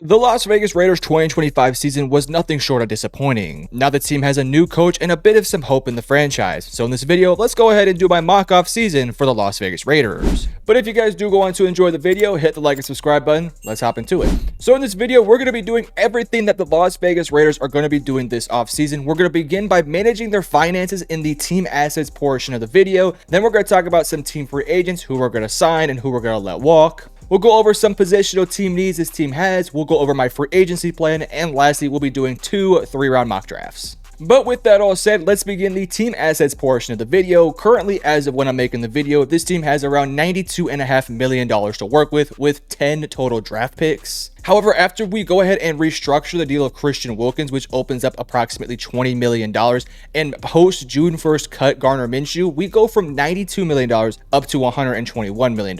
The Las Vegas Raiders 2025 season was nothing short of disappointing. Now the team has a new coach and a bit of some hope in the franchise. So in this video, let's go ahead and do my mock-off season for the Las Vegas Raiders. But if you guys do go on to enjoy the video, hit the like and subscribe button. Let's hop into it. So in this video, we're going to be doing everything that the Las Vegas Raiders are going to be doing this offseason. We're going to begin by managing their finances in the team assets portion of the video. Then we're going to talk about some team free agents, who we're going to sign and who we're going to let walk. We'll go over some positional team needs this team has. We'll go over my free agency plan. And lastly, we'll be doing 2 3-round mock drafts. But with that all said, let's begin the team assets portion of the video. Currently, as of when I'm making the video, this team has around $92.5 million to work with 10 total draft picks. However, after we go ahead and restructure the deal of Christian Wilkins, which opens up approximately $20 million, and post June 1st cut Gardner Minshew, we go from $92 million up to $121 million.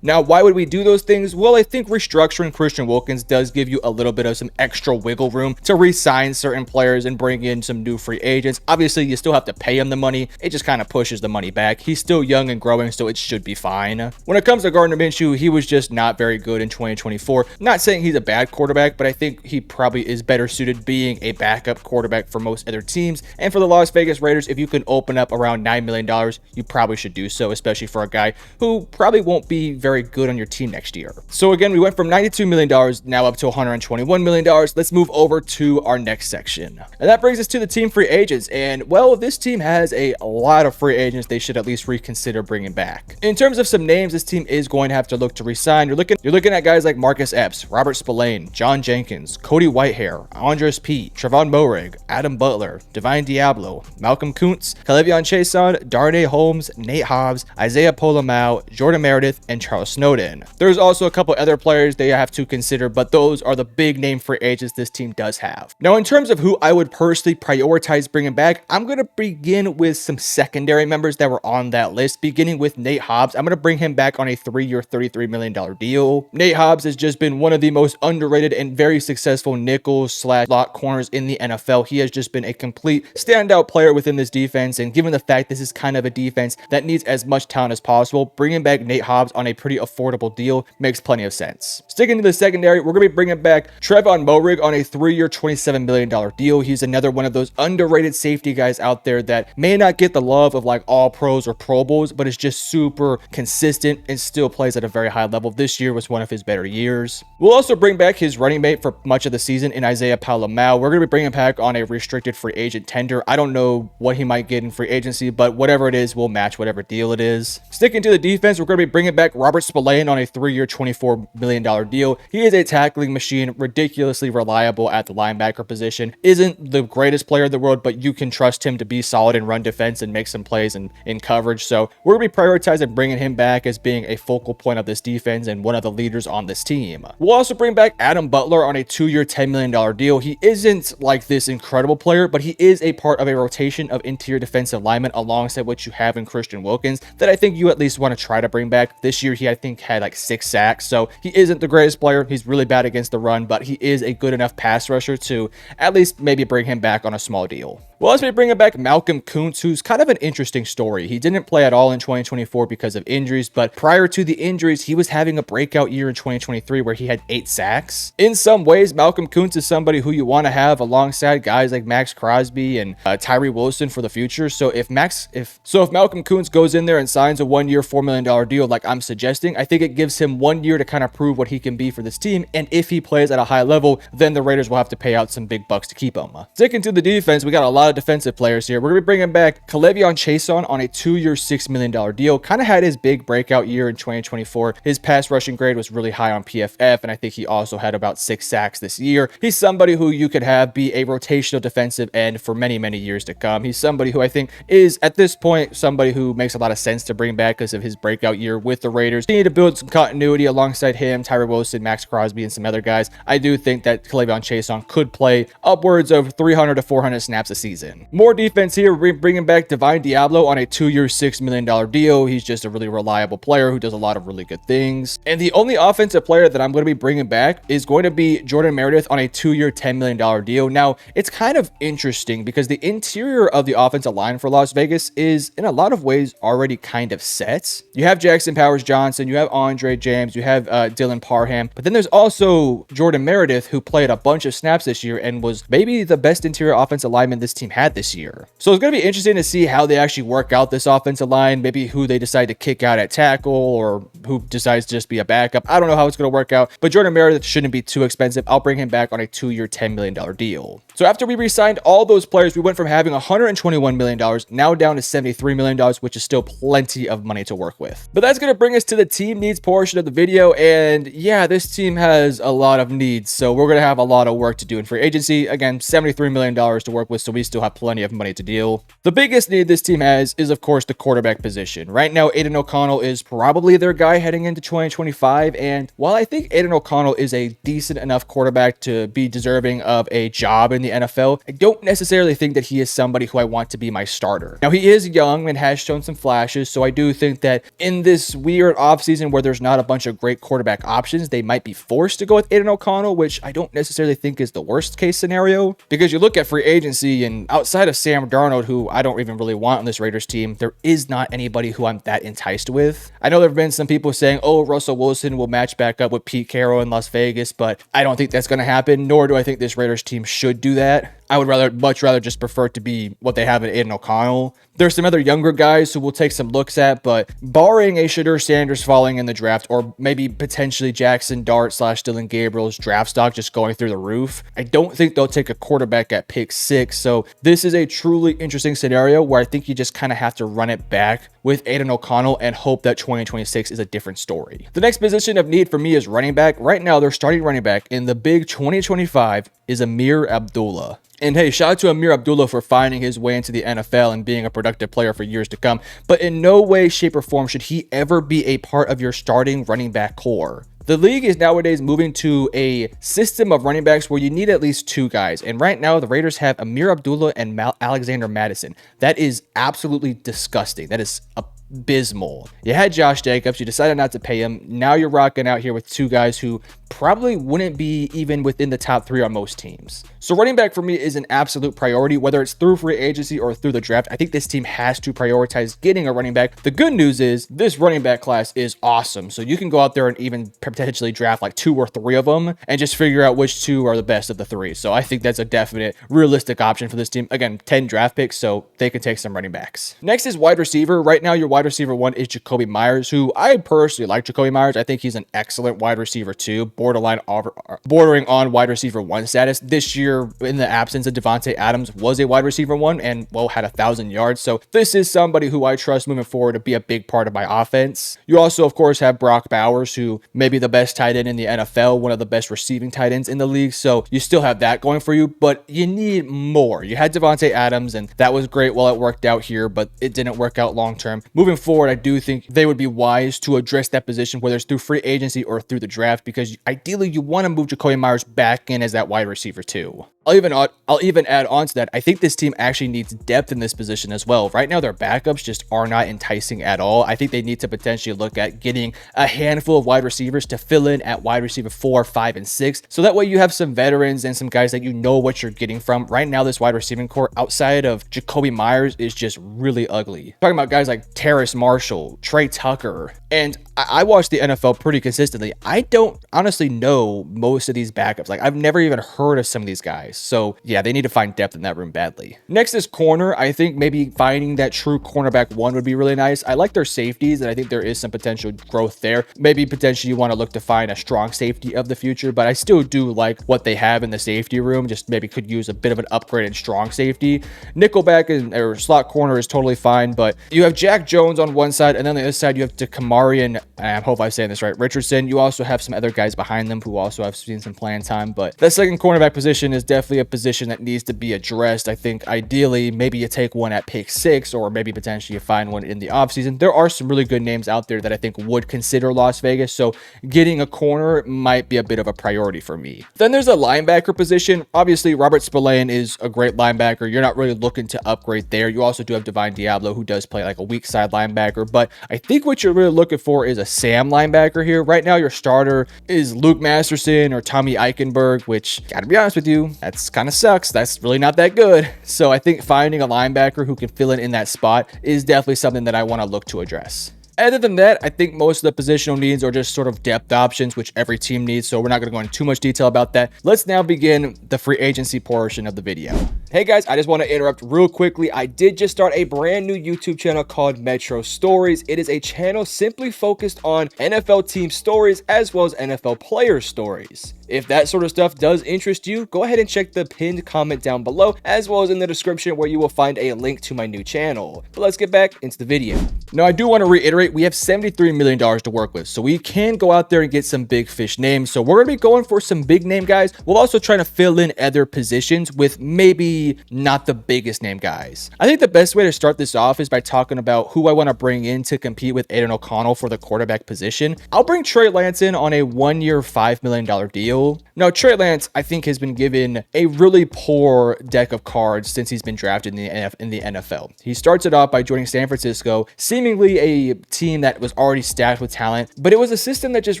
Now, why would we do those things? Well, I think restructuring Christian Wilkins does give you a little bit of some extra wiggle room to re-sign certain players and bring in some new free agents. Obviously, you still have to pay him the money. It just kind of pushes the money back. He's still young and growing, so it should be fine. When it comes to Gardner Minshew, he was just not very good in 2024. Not saying he's a bad quarterback, but I think he probably is better suited being a backup quarterback for most other teams. And for the Las Vegas Raiders, if you can open up around $9 million, you probably should do so, especially for a guy who probably won't be very good on your team next year. So again, we went from $92 million now up to $121 million. Let's move over to our next section. And that brings us to the team free agents. And well, this team has a lot of free agents they should at least reconsider bringing back. In terms of some names, this team is going to have to look to resign. You're looking at guys like Marcus Epps, Robert Spillane, John Jenkins, Cody Whitehair, Andres Pete, Trevon Moehrig, Adam Butler, Divine Diablo, Malcolm Kuntz, Kalevion Chason, Darnay Holmes, Nate Hobbs, Isaiah Polamau, Jordan Meredith, and Charles Snowden. There's also a couple other players they have to consider, but those are the big name free agents this team does have. Now, in terms of who I would personally prioritize bringing back, I'm going to begin with some secondary members that were on that list, beginning with Nate Hobbs. I'm going to bring him back on a 3-year, $33 million deal. Nate Hobbs has just been one of the most underrated and very successful nickel/slot corners in the NFL. He has just been a complete standout player within this defense, and given the fact this is kind of a defense that needs as much talent as possible, bringing back Nate Hobbs on a pretty affordable deal makes plenty of sense. Sticking to the secondary, we're going to be bringing back Trevon Moehrig on a 3-year, $27 million deal. He's another one of those underrated safety guys out there that may not get the love of like all pros or Pro Bowls, but is just super consistent and still plays at a very high level. This year was one of his better years. We'll also bring back his running mate for much of the season in Isaiah Polamau. We're going to be bringing him back on a restricted free agent tender. I don't know what he might get in free agency, but whatever it is, we'll match whatever deal it is. Sticking to the defense, we're going to be bringing back Robert Spillane on a 3-year, $24 million deal. He is a tackling machine, ridiculously reliable at the linebacker position. Isn't the greatest player in the world, but you can trust him to be solid in run defense and make some plays in coverage. So we're going to be prioritizing bringing him back as being a focal point of this defense and one of the leaders on this team. We'll also bring back Adam Butler on a 2-year, $10 million deal. He isn't like this incredible player, but he is a part of a rotation of interior defensive linemen alongside what you have in Christian Wilkins that I think you at least want to try to bring back. This year, he I think had like 6 sacks, so he isn't the greatest player. He's really bad against the run, but he is a good enough pass rusher to at least maybe bring him back on a small deal. We'll also be bringing back Malcolm Kuntz, who's kind of an interesting story. He didn't play at all in 2024 because of injuries, but prior to the injuries, he was having a breakout year in 2023 where he had 8 sacks. In some ways, Malcolm Kuntz is somebody who you want to have alongside guys like Max Crosby and Tyree Wilson for the future. So if Malcolm Kuntz goes in there and signs a 1-year, $4 million deal like I'm suggesting, I think it gives him 1 year to kind of prove what he can be for this team. And if he plays at a high level, then the Raiders will have to pay out some big bucks to keep him. Sticking to the defense, we got a lot of defensive players here. We're going to be bringing back Kalevion Chason on a 2-year, $6 million deal. Kind of had his big breakout year in 2024. His pass rushing grade was really high on PFF, and I think he also had about 6 sacks this year. He's somebody who you could have be a rotational defensive end for many, many years to come. He's somebody who I think is, at this point, somebody who makes a lot of sense to bring back because of his breakout year with the Raiders. You need to build some continuity alongside him, Tyree Wilson, Max Crosby, and some other guys. I do think that Kalevion Chason could play upwards of 300 to 400 snaps a season. More defense here, we're bringing back Divine Diablo on a 2-year, $6 million deal. He's just a really reliable player who does a lot of really good things. And the only offensive player that I'm going to be bringing bringing back is going to be Jordan Meredith on a 2-year, $10 million deal. Now, it's kind of interesting because the interior of the offensive line for Las Vegas is in a lot of ways already kind of set. You have Jackson Powers-Johnson, you have Andre James, you have Dylan Parham, but then there's also Jordan Meredith, who played a bunch of snaps this year and was maybe the best interior offensive lineman this team had this year. So it's going to be interesting to see how they actually work out this offensive line, maybe who they decide to kick out at tackle or who decides to just be a backup. I don't know how it's going to work out, but Jordan Meredith shouldn't be too expensive. I'll bring him back on a 2-year, $10 million deal. So after we re-signed all those players, we went from having $121 million now down to $73 million, which is still plenty of money to work with. But that's going to bring us to the team needs portion of the video. And yeah, this team has a lot of needs, so we're going to have a lot of work to do in free agency. Again, $73 million to work with, so we still have plenty of money to deal. The biggest need this team has is, of course, the quarterback position. Right now, Aiden O'Connell is probably their guy heading into 2025, and while I think Aiden O'Connell is a decent enough quarterback to be deserving of a job in the NFL, I don't necessarily think that he is somebody who I want to be my starter. Now, he is young and has shown some flashes, so I do think that in this weird offseason where there's not a bunch of great quarterback options, they might be forced to go with Aiden O'Connell, which I don't necessarily think is the worst case scenario, because you look at free agency and outside of Sam Darnold, who I don't even really want on this Raiders team, there is not anybody who I'm that enticed with. I know there have been some people saying, oh, Russell Wilson will match back up with Pete Carroll in Las Vegas, but I don't think that's going to happen, nor do I think this Raiders team should do that. I would much rather just prefer to be what they have in Aiden O'Connell. There's some other younger guys who we'll take some looks at, but barring a Shedeur Sanders falling in the draft, or maybe potentially Jackson Dart / Dylan Gabriel's draft stock just going through the roof, I don't think they'll take a quarterback at pick 6. So this is a truly interesting scenario where I think you just kind of have to run it back with Aiden O'Connell and hope that 2026 is a different story. The next position of need for me is running back. Right now, their starting running back in the big 2025 is Amir Abdullah. And hey, shout out to Amir Abdullah for finding his way into the NFL and being a productive player for years to come. But in no way, shape, or form should he ever be a part of your starting running back core. The league is nowadays moving to a system of running backs where you need at least 2 guys. And right now, the Raiders have Amir Abdullah and Alexander Madison. That is absolutely disgusting. That is abysmal. You had Josh Jacobs, you decided not to pay him. Now you're rocking out here with 2 guys who probably wouldn't be even within the top 3 on most teams. So running back for me is an absolute priority, whether it's through free agency or through the draft. I think this team has to prioritize getting a running back. The good news is this running back class is awesome. So you can go out there and even potentially draft like 2 or 3 of them and just figure out which 2 are the best of the 3. So I think that's a definite realistic option for this team. Again, 10 draft picks, so they can take some running backs. Next is wide receiver. Right now, your wide receiver 1 is Jacoby Myers, who I personally like Jacoby Myers. I think he's an excellent wide receiver 2, bordering on wide receiver 1 status. This year, in the absence of Devontae Adams, was a wide receiver 1 and, well, had 1,000 yards. So this is somebody who I trust moving forward to be a big part of my offense. You also, of course, have Brock Bowers, who may be the best tight end in the NFL, one of the best receiving tight ends in the league. So you still have that going for you, but you need more. You had Devontae Adams, and that was great while it worked out here, but it didn't work out long term. Moving forward, I do think they would be wise to address that position, whether it's through free agency or through the draft, because ideally you want to move Jacoby Myers back in as that wide receiver 2. I'll even add on to that. I think this team actually needs depth in this position as well. Right now, their backups just are not enticing at all. I think they need to potentially look at getting a handful of wide receivers to fill in at wide receiver 4, 5, and 6. So that way you have some veterans and some guys that you know what you're getting from. Right now, this wide receiving core outside of Jacoby Myers is just really ugly. Talking about guys like Terrace Marshall, Trey Tucker, and I watch the NFL pretty consistently. I don't honestly know most of these backups. Like, I've never even heard of some of these guys. So yeah, they need to find depth in that room badly. Next is corner. I think maybe finding that true cornerback 1 would be really nice. I like their safeties, and I think there is some potential growth there. Maybe potentially you want to look to find a strong safety of the future, but I still do like what they have in the safety room. Just maybe could use a bit of an upgrade in strong safety. Nickelback or slot corner is totally fine, but you have Jack Jones on one side, and then on the other side you have Kamarian, I hope I'm saying this right, Richardson. You also have some other guys behind them who also have seen some playing time, but that second cornerback position is definitely a position that needs to be addressed. I think ideally maybe you take one at pick 6, or maybe potentially you find one in the offseason. There are some really good names out there that I think would consider Las Vegas, so getting a corner might be a bit of a priority for me. Then there's a linebacker position. Obviously, Robert Spillane is a great linebacker. You're not really looking to upgrade there. You also do have Divine Diablo, who does play like a weak side linebacker, but I think what you're really looking for is a Sam linebacker here. Right now, your starter is is Luke Masterson or Tommy Eichenberg, which, gotta be honest with you, that's kind of sucks. That's really not that good. So I think finding a linebacker who can fill in that spot is definitely something that I want to look to address. Other than that, I think most of the positional needs are just sort of depth options, which every team needs, so we're not going to go into too much detail about that. Let's now begin the free agency portion of the video. Hey guys, I just want to interrupt real quickly. I did just start a brand new YouTube channel called Metro Stories. It is a channel simply focused on NFL team stories as well as NFL player stories. If that sort of stuff does interest you, go ahead and check the pinned comment down below, as well as in the description where you will find a link to my new channel. But let's get back into the video. Now, I do want to reiterate, we have $73 million to work with, so we can go out there and get some big fish names. So we're going to be going for some big name guys. We'll also try to fill in other positions with maybe not the biggest name guys. I think the best way to start this off is by talking about who I want to bring in to compete with Aiden O'Connell for the quarterback position. I'll bring Trey Lance in on a 1-year, $5 million deal. Now, Trey Lance, I think, has been given a really poor deck of cards since he's been drafted in the NFL. He starts it off by joining San Francisco, seemingly a team that was already stacked with talent, but it was a system that just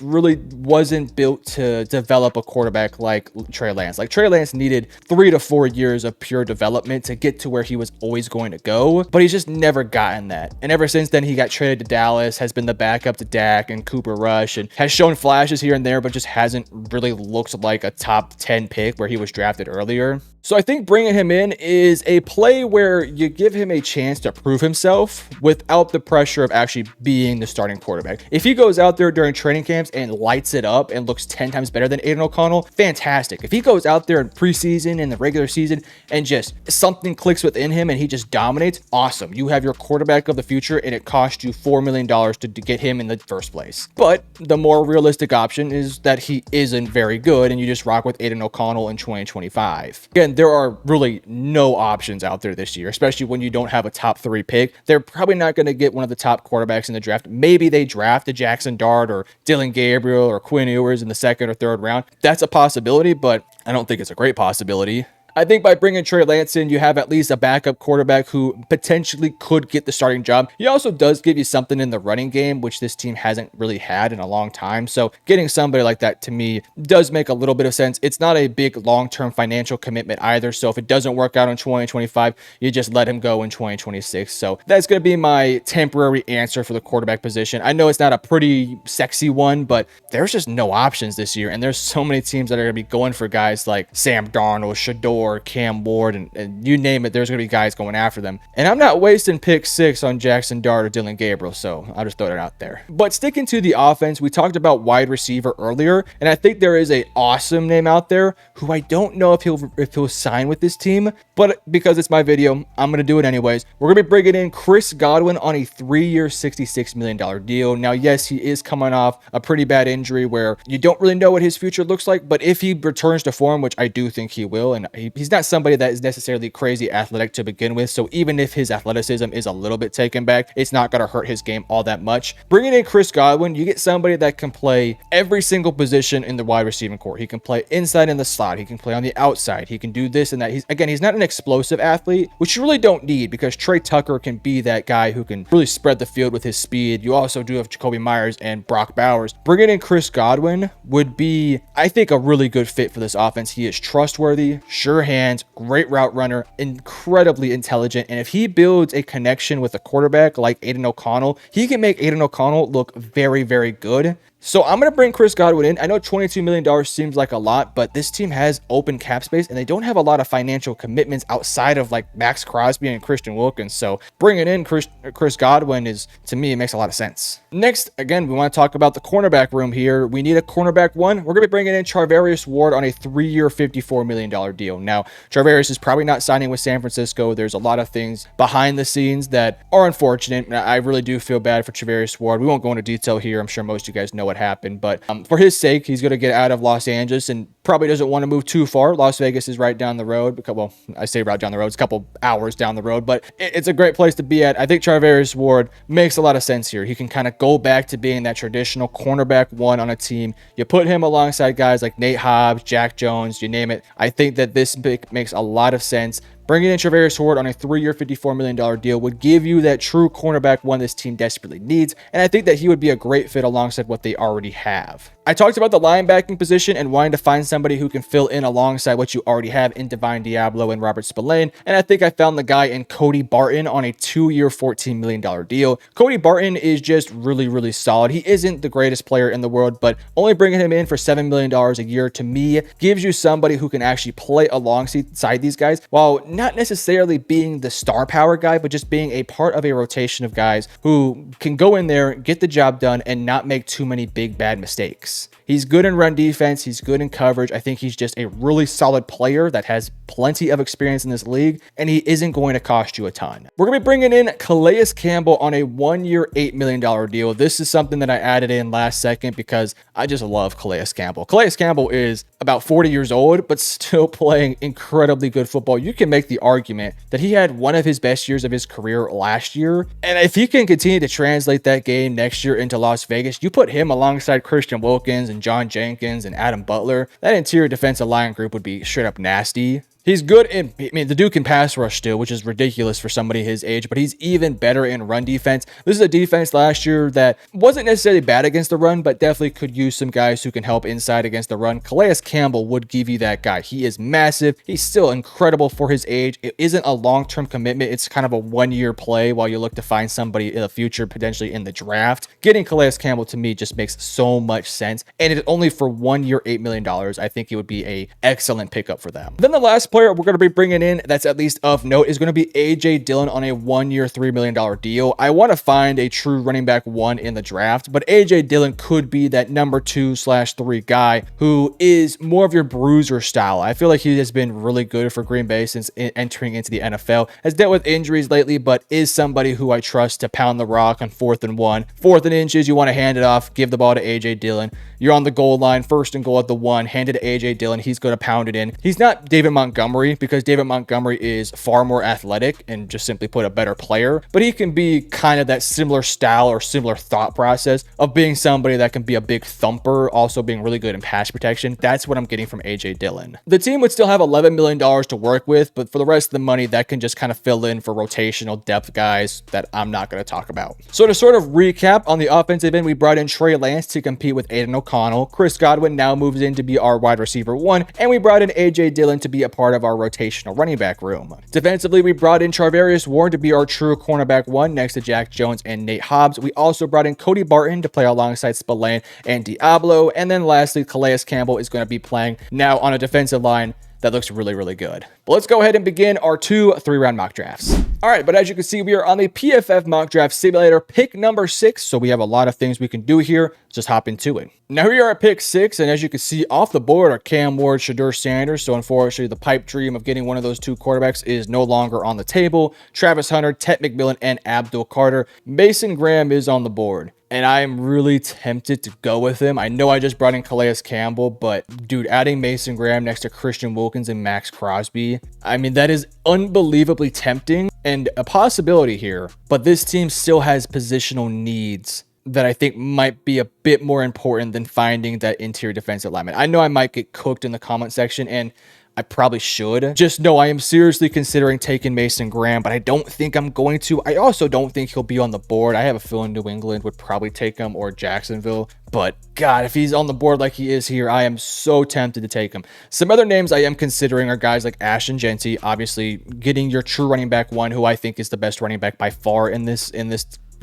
really wasn't built to develop a quarterback like Trey Lance. Like, Trey Lance needed 3 to 4 years of pure development to get to where he was always going to go, but he's just never gotten that. And ever since then, he got traded to Dallas, has been the backup to Dak and Cooper Rush, and has shown flashes here and there, but just hasn't really looked like a top 10 pick where he was drafted earlier. So I think bringing him in is a play where you give him a chance to prove himself without the pressure of actually being the starting quarterback. If he goes out there during training camps and lights it up and looks 10 times better than Aiden O'Connell, fantastic. If he goes out there in preseason and the regular season and just something clicks within him and he just dominates, awesome. You have your quarterback of the future, and it cost you $4 million to get him in the first place. But the more realistic option is that he isn't very good and you just rock with Aiden O'Connell in 2025. Again, there are really no options out there this year, especially when you don't have a top 3 pick. They're probably not going to get one of the top quarterbacks in the draft. Maybe they draft a Jackson Dart or Dylan Gabriel or Quinn Ewers in the 2nd or 3rd round. That's a possibility, but I don't think it's a great possibility. I think by bringing Trey Lance in, you have at least a backup quarterback who potentially could get the starting job. He also does give you something in the running game, which this team hasn't really had in a long time. So getting somebody like that, to me, does make a little bit of sense. It's not a big long-term financial commitment either. So if it doesn't work out in 2025, you just let him go in 2026. So that's going to be my temporary answer for the quarterback position. I know it's not a pretty sexy one, but there's just no options this year. And there's so many teams that are going to be going for guys like Sam Darnold, Shador, Cam Ward, and you name it, there's going to be guys going after them. And I'm not wasting pick 6 on Jackson Dart or Dylan Gabriel, so I'll just throw that out there. But sticking to the offense, we talked about wide receiver earlier, and I think there is a awesome name out there who I don't know if he'll sign with this team, but because it's my video, I'm going to do it anyways. We're going to be bringing in Chris Godwin on a 3-year, $66 million deal. Now, yes, he is coming off a pretty bad injury where you don't really know what his future looks like, but if he returns to form, which I do think he will, and he's not somebody that is necessarily crazy athletic to begin with, so even if his athleticism is a little bit taken back, it's not going to hurt his game all that much. Bringing in Chris Godwin, you get somebody that can play every single position in the wide receiving core. He can play inside in the slot. He can play on the outside. He can do this and that. He's not an explosive athlete, which you really don't need because Trey Tucker can be that guy who can really spread the field with his speed. You also do have Jacoby Myers and Brock Bowers. Bringing in Chris Godwin would be, I think, a really good fit for this offense. He is trustworthy, sure hands, great route runner, incredibly intelligent, and if he builds a connection with a quarterback like Aiden O'Connell, he can make Aiden O'Connell look very, very good. So I'm going to bring Chris Godwin in. I know $22 million seems like a lot, but this team has open cap space and they don't have a lot of financial commitments outside of like Max Crosby and Christian Wilkins. So bringing in Chris Godwin is, to me, it makes a lot of sense. Next, again, we want to talk about the cornerback room here. We need a cornerback one. We're going to be bringing in Charvarius Ward on a 3-year, $54 million deal. Now, Charvarius is probably not signing with San Francisco. There's a lot of things behind the scenes that are unfortunate. I really do feel bad for Charvarius Ward. We won't go into detail here. I'm sure most of you guys know what happened, but for his sake, he's going to get out of Los Angeles and probably doesn't want to move too far. Las Vegas is right down the road. Well, I say right down the road. It's a couple hours down the road, but it's a great place to be at. I think Charvarius Ward makes a lot of sense here. He can kind of go back to being that traditional cornerback one on a team. You put him alongside guys like Nate Hobbs, Jack Jones, you name it. I think that this pick makes a lot of sense. Bringing in Charvarius Ward on a 3-year, $54 million deal would give you that true cornerback one this team desperately needs, and I think that he would be a great fit alongside what they already have. I talked about the linebacking position and wanting to find somebody who can fill in alongside what you already have in Divine Diablo and Robert Spillane, and I think I found the guy in Cody Barton on a 2-year, $14 million deal. Cody Barton is just really, really solid. He isn't the greatest player in the world, but only bringing him in for $7 million a year to me gives you somebody who can actually play alongside these guys while not necessarily being the star power guy, but just being a part of a rotation of guys who can go in there, get the job done, and not make too many big bad mistakes. He's good in run defense. He's good in coverage. I think he's just a really solid player that has plenty of experience in this league, and he isn't going to cost you a ton. We're going to be bringing in Calais Campbell on a 1-year, $8 million deal. This is something that I added in last second because I just love Calais Campbell. Calais Campbell is about 40 years old, but still playing incredibly good football. You can make the argument that he had one of his best years of his career last year, and if he can continue to translate that game next year into Las Vegas, you put him alongside Christian Wilkins and John Jenkins and Adam Butler, that interior defensive line group would be straight up nasty. He's good in, I mean, the dude can pass rush still, which is ridiculous for somebody his age, but he's even better in run defense. This is a defense last year that wasn't necessarily bad against the run, but definitely could use some guys who can help inside against the run. Calais Campbell would give you that guy. He is massive. He's still incredible for his age. It isn't a long-term commitment. It's kind of a 1-year play while you look to find somebody in the future, potentially in the draft. Getting Calais Campbell to me just makes so much sense, and it's only for 1 year, $8 million. I think it would be a excellent pickup for them. Then the last player we're going to be bringing in that's at least of note is going to be AJ Dillon on a 1-year, $3 million deal. I want to find a true running back 1 in the draft, but AJ Dillon could be that number 2/3 guy who is more of your bruiser style. I feel like he has been really good for Green Bay since entering into the NFL. Has dealt with injuries lately, but is somebody who I trust to pound the rock on 4th and 1. 4th and inches, you want to hand it off, give the ball to AJ Dillon. You're on the goal line, 1st and goal at the 1, hand it to AJ Dillon. He's going to pound it in. He's not David Montgomery, because David Montgomery is far more athletic and just simply put a better player, but he can be kind of that similar style or similar thought process of being somebody that can be a big thumper, also being really good in pass protection. That's what I'm getting from AJ Dillon. The team would still have $11 million to work with, but for the rest of the money, that can just kind of fill in for rotational depth guys that I'm not going to talk about. So to sort of recap, on the offensive end, we brought in Trey Lance to compete with Aiden O'Connell. Chris Godwin now moves in to be our wide receiver 1, and we brought in AJ Dillon to be a part of our rotational running back room. Defensively, we brought in Charvarius Ward to be our true cornerback 1 next to Jack Jones and Nate Hobbs. We also brought in Cody Barton to play alongside Spillane and Diablo. And then lastly, Calais Campbell is going to be playing now on a defensive line that looks really, really good. But let's go ahead and begin our 2 3-round mock drafts. All right, but as you can see, we are on the PFF Mock Draft Simulator, pick number 6. So we have a lot of things we can do here. Let's just hop into it. Now we are at pick 6, and as you can see off the board are Cam Ward, Shadur Sanders. So unfortunately, the pipe dream of getting one of those 2 quarterbacks is no longer on the table. Travis Hunter, Ted McMillan, and Abdul Carter. Mason Graham is on the board, and I am really tempted to go with him. I know I just brought in Calais Campbell, but dude, adding Mason Graham next to Christian Wilkins and Max Crosby, I mean, that is unbelievably tempting and a possibility here, but this team still has positional needs that I think might be a bit more important than finding that interior defensive lineman. I know I might get cooked in the comment section, and I probably should. Just know I am seriously considering taking Mason Graham, but I don't think I'm going to. I also don't think he'll be on the board. I have a feeling New England would probably take him, or Jacksonville. But God, if he's on the board like he is here, I am so tempted to take him. Some other names I am considering are guys like Ashton Jeanty, obviously getting your true running back 1, who I think is the best running back by far in this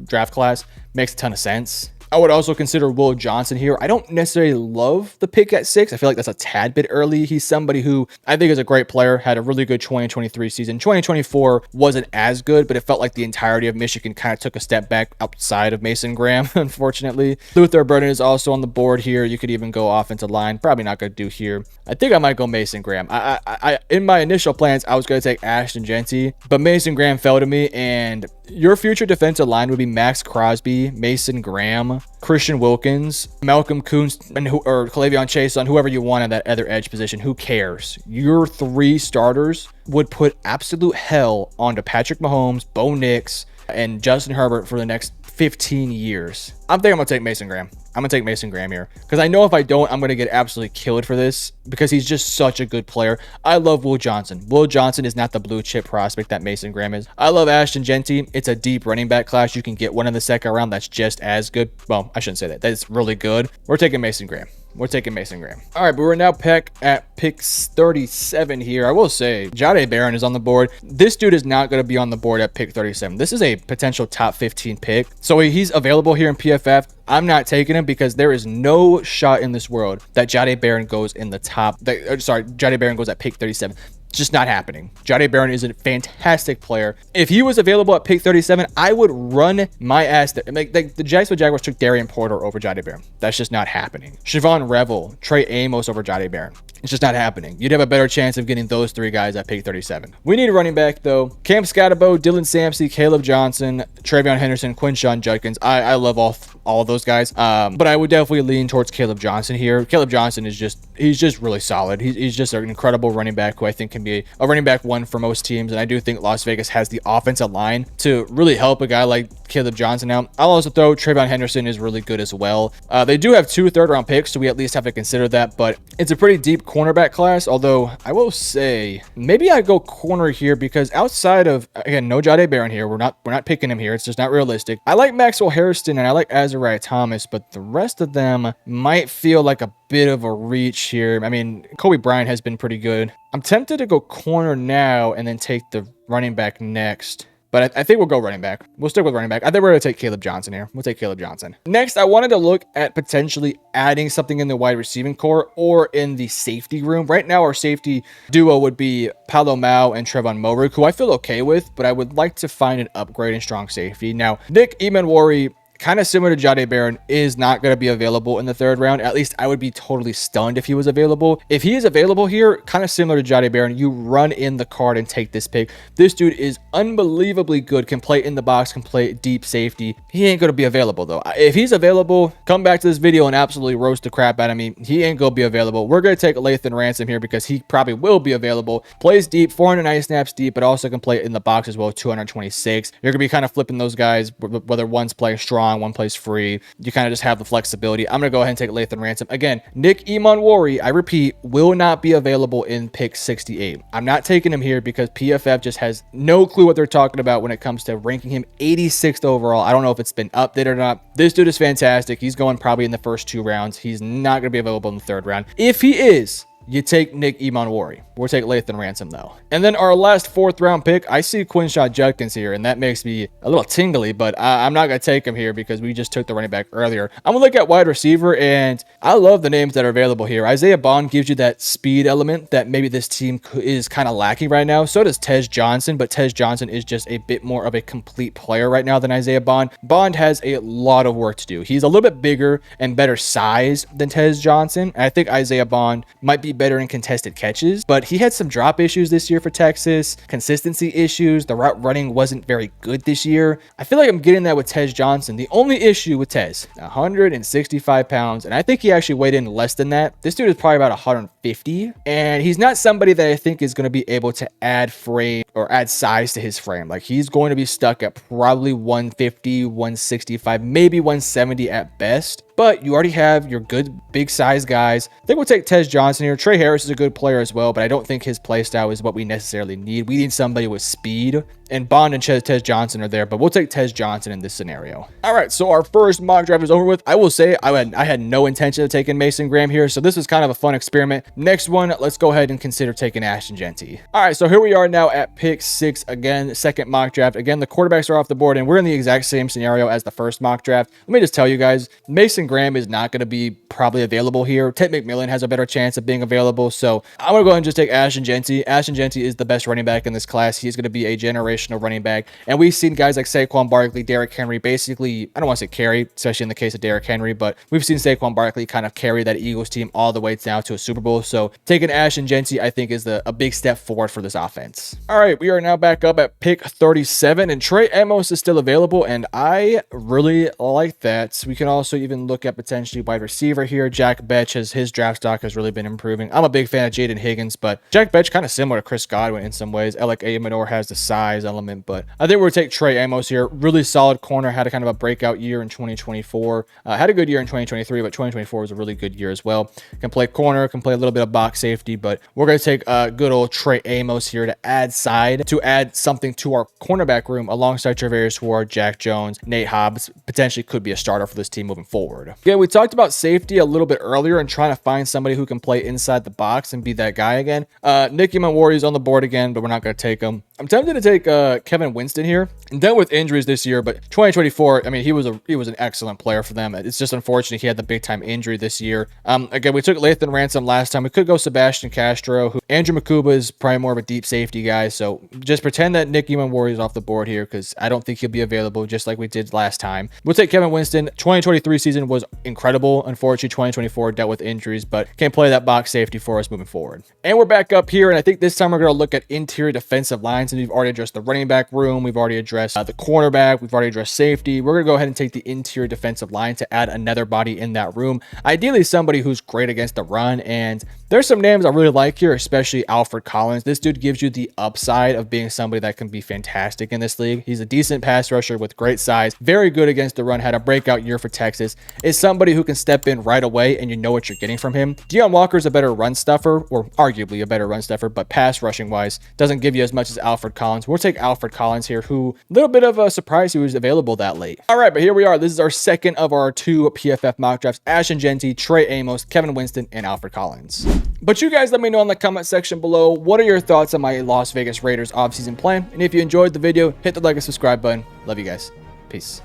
draft class. Makes a ton of sense. I would also consider Will Johnson here. I don't necessarily love the pick at 6. I feel like that's a tad bit early. He's somebody who I think is a great player, had a really good 2023 season. 2024 wasn't as good, but it felt like the entirety of Michigan kind of took a step back outside of Mason Graham, unfortunately. Luther Burden is also on the board here. You could even go offensive line. Probably not going to do here. I think I might go Mason Graham. I in my initial plans, I was going to take Ashton Jeanty, but Mason Graham fell to me, and your future defensive line would be Max Crosby, Mason Graham, Christian Wilkins, Malcolm Koonce, or K'Lavon Chaisson, whoever you want at that other edge position. Who cares? Your 3 starters would put absolute hell onto Patrick Mahomes, Bo Nix, and Justin Herbert for the next 15 years. I think I'm going to take Mason Graham. I'm going to take Mason Graham here, because I know if I don't, I'm going to get absolutely killed for this, because he's just such a good player. I love Will Johnson. Will Johnson is not the blue chip prospect that Mason Graham is. I love Ashton Jeanty. It's a deep running back class. You can get one in the second round that's just as good. Well, I shouldn't say that. That's really good. We're taking Mason Graham. We're taking Mason Graham. All right, but we're now at pick 37 here. I will say, Jahdae Barron is on the board. This dude is not going to be on the board at pick 37. This is a potential top 15 pick. So he's available here in PFF. I'm not taking him because there is no shot in this world that Jahdae Barron goes in the top. Jahdae Barron goes at pick 37. Just not happening. Jahdae Barron is a fantastic player. If he was available at pick 37, I would run my ass there. Like, the Jacksonville Jaguars took Darian Porter over Jahdae Barron. That's just not happening. Siobhan Revel, Trey Amos over Jahdae Barron. It's just not happening. You'd have a better chance of getting those three guys at pick 37. We need a running back, though. Cam Scatterbo, Dylan Sampsey, Caleb Johnson, Travion Henderson, Quinshawn Judkins. I love all of those guys. But I would definitely lean towards Caleb Johnson here. Caleb Johnson is he's just really solid. He's just an incredible running back who I think can be a running back one for most teams. And I do think Las Vegas has the offensive line to really help a guy like Caleb Johnson out. I'll also throw Travion Henderson is really good as well. They do have 2 third-round picks, so we at least have to consider that. But it's a pretty deep cornerback class, although I will say maybe I go corner here because outside of, again, no Jahdae Barron here, we're not picking him here. It's just not realistic. I like Maxwell Hairston and I like Azariah Thomas, but the rest of them might feel like a bit of a reach here. I mean, Kobe Bryant has been pretty good. I'm tempted to go corner now and then take the running back next. But I think we'll go running back. We'll stick with running back. I think we're going to take Caleb Johnson here. We'll take Caleb Johnson. Next, I wanted to look at potentially adding something in the wide receiving core or in the safety room. Right now, our safety duo would be Paolo Mao and Trevon Moehrig, who I feel okay with, but I would like to find an upgrade in strong safety. Now, Nick Emanwari, kind of similar to Jahdae Barron, is not going to be available in the 3rd round. At least I would be totally stunned if he was available. If he is available here, kind of similar to Jahdae Barron, you run in the card and take this pick. This dude is unbelievably good, can play in the box, can play deep safety. He ain't going to be available though. If he's available, come back to this video and absolutely roast the crap out of me. He ain't going to be available. We're going to take Lathan Ransom here because he probably will be available. Plays deep, 490 snaps deep, but also can play in the box as well, 226. You're going to be kind of flipping those guys, whether one's playing strong, one plays free. You kind of just have the flexibility. I'm going to go ahead and take Lathan Ransom. Again, Nick Emanwari, I repeat, will not be available in pick 68. I'm not taking him here because PFF just has no clue what they're talking about when it comes to ranking him 86th overall. I don't know if it's been updated or not. This dude is fantastic. He's going probably in the first 2 rounds. He's not going to be available in the 3rd round. If he is, you take Nick Emanwari. We'll take Lathan Ransom though. And then our last 4th round pick, I see Quinshawn Judkins here, and that makes me a little tingly, but I'm not going to take him here because we just took the running back earlier. I'm going to look at wide receiver, and I love the names that are available here. Isaiah Bond gives you that speed element that maybe this team is kind of lacking right now. So does Tej Johnson, but Tej Johnson is just a bit more of a complete player right now than Isaiah Bond. Bond has a lot of work to do. He's a little bit bigger and better size than Tej Johnson, and I think Isaiah Bond might be better in contested catches, but he had some drop issues this year for Texas, consistency issues. The route running wasn't very good this year. I feel like I'm getting that with Tej Johnson. The only issue with Tej, 165 pounds, and I think he actually weighed in less than that. This dude is probably about 150, and he's not somebody that I think is going to be able to add frame or add size to his frame. Like, he's going to be stuck at probably 150, 165, maybe 170 at best. But you already have your good big size guys. I think we'll take Tej Johnson here. Trey Harris is a good player as well, but I don't think his play style is what we necessarily need. We need somebody with speed, and Bond and Tej Johnson are there, but we'll take Tej Johnson in this scenario. All right, so our first mock draft is over with. I will say I had no intention of taking Mason Graham here, so this was kind of a fun experiment. Next one, let's go ahead and consider taking Ashton Jeanty. All right, so here we are now at pick 6 again, 2nd mock draft. Again, the quarterbacks are off the board, and we're in the exact same scenario as the first mock draft. Let me just tell you guys, Mason Graham is not going to be probably available here. Ted McMillan has a better chance of being available, so I'm going to go ahead and just take Ashton Jeanty. Ashton Jeanty is the best running back in this class. He's going to be a generational running back, and we've seen guys like Saquon Barkley, Derrick Henry, basically, I don't want to say carry, especially in the case of Derrick Henry, but we've seen Saquon Barkley kind of carry that Eagles team all the way down to a Super Bowl, so taking Ashton Jeanty, I think, is a big step forward for this offense. All right, we are now back up at pick 37, and Trey Amos is still available, and I really like that. We can also even look at potentially wide receiver here. Jack Betch, his draft stock has really been improving. I'm a big fan of Jaden Higgins, but Jack Betch kind of similar to Chris Godwin in some ways. Alec Amador has the size. element, but I think we'll take Trey Amos here. Really solid corner, had a kind of a breakout year in 2024. Had a good year in 2023, but 2024 was a really good year as well. Can play corner, can play a little bit of box safety, but we're going to take good old Trey Amos here to add side, to add something to our cornerback room alongside Travarius Ward, Jack Jones, Nate Hobbs. Potentially could be a starter for this team moving forward. Okay, we talked about safety a little bit earlier and trying to find somebody who can play inside the box and be that guy again. Nicky Manwari is on the board again, but we're not going to take him. I'm tempted to take Kevin Winston here. And dealt with injuries this year, but 2024, I mean, he was an excellent player for them. It's just unfortunate he had the big time injury this year. Again, we took Lathan Ransom last time. We could go Sebastian Castro. Andrew Makuba is probably more of a deep safety guy, so just pretend that Nicky Manwari is off the board here because I don't think he'll be available just like we did last time. We'll take Kevin Winston. 2023 season was incredible. Unfortunately, 2024 dealt with injuries, but can play that box safety for us moving forward. And we're back up here, and I think this time we're going to look at interior defensive lines, and we've already addressed the running back room. We've already addressed the cornerback. We've already addressed safety. We're going to go ahead and take the interior defensive line to add another body in that room. Ideally, somebody who's great against the run, and there's some names I really like here, especially Alfred Collins. This dude gives you the upside of being somebody that can be fantastic in this league. He's a decent pass rusher with great size, very good against the run, had a breakout year for Texas, is somebody who can step in right away and you know what you're getting from him. Deion Walker's a better run stuffer, or arguably a better run stuffer, but pass rushing wise doesn't give you as much as Alfred Collins. We'll take Alfred Collins here, who a little bit of a surprise he was available that late. All right, but here we are. This is our second of our 2 PFF mock drafts: Ashton Jeanty, Trey Amos, Kevin Winston, and Alfred Collins. But you guys let me know in the comment section below, what are your thoughts on my Las Vegas Raiders offseason plan? And if you enjoyed the video, hit the like and subscribe button. Love you guys. Peace.